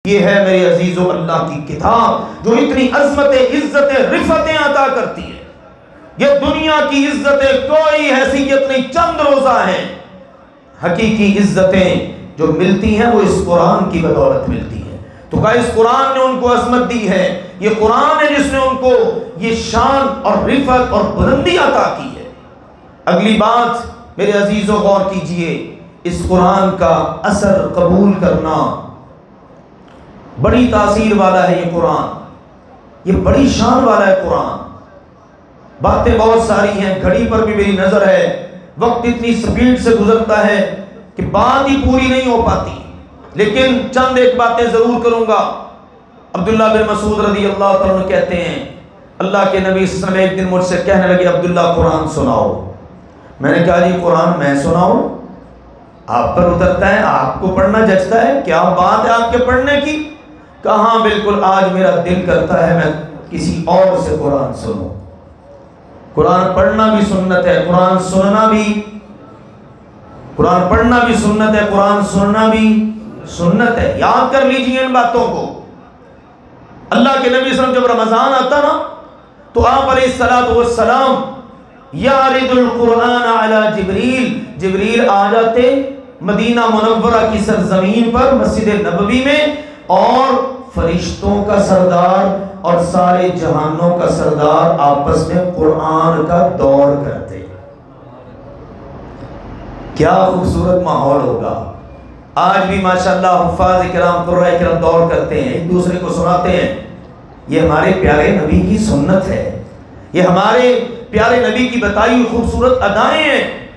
یہ ہے میرے عزیزو اللہ کی کتاب جو اتنی عظمت عزتیں رفتیں عطا کرتی ہے۔ یہ دنیا کی عزتیں کوئی حیثیت نہیں، چند روزہ ہیں۔ حقیقی عزتیں جو ملتی ہیں وہ اس قرآن کی بدولت ملتی ہیں۔ تو کہا اس قرآن نے ان کو عظمت دی ہے، یہ قرآن ہے جس نے ان کو یہ شان اور رفعت اور بلندی عطا کی ہے۔ اگلی بات میرے عزیزو غور کیجئے، اس قرآن کا اثر قبول کرنا بڑی تاثیر والا ہے۔ یہ قرآن یہ بڑی شان والا ہے قرآن۔ باتیں بہت ساری ہیں، گھڑی پر بھی میری نظر ہے، وقت اتنی سپیڈ سے گزرتا ہے کہ بات ہی پوری نہیں ہو پاتی، لیکن چند ایک باتیں ضرور کروں گا۔ عبداللہ بن مسعود رضی اللہ عنہ کہتے ہیں اللہ کے نبی صلی اللہ علیہ وسلم ایک دن مجھ سے کہنے لگے عبداللہ قرآن سناؤ۔ میں نے کہا جی قرآن میں سناؤں؟ آپ پر اترتا ہے، آپ کو پڑھنا جچتا ہے، کیا بات ہے آپ کے پڑھنے کی؟ کہا ہاں بالکل، آج میرا دل کرتا ہے میں کسی اور سے قرآن سنوں۔ قرآن پڑھنا بھی سنت ہے، قرآن سننا بھی، قرآن پڑھنا بھی سنت ہے، قرآن سننا بھی سنت ہے۔ یاد کر لیجیے ان باتوں کو۔ اللہ کے نبی صلی اللہ علیہ وسلم جب رمضان آتا نا تو آپ علیہ الصلوۃ والسلام یعرض القرآن علی جبریل، جبریل آ جاتے مدینہ منورہ کی سرزمین پر مسجد نبوی میں، اور فرشتوں کا سردار اور سارے جہانوں کا سردار آپس میں قرآن کا دور کرتے۔ کیا خوبصورت ماحول ہوگا۔ آج بھی ماشاءاللہ حفاظ کرام قرآن کرام دور کرتے ہیں، ایک دوسرے کو سناتے ہیں۔ یہ ہمارے پیارے نبی کی سنت ہے، یہ ہمارے پیارے نبی کی بتائی ہوئی خوبصورت ادائیں ہیں۔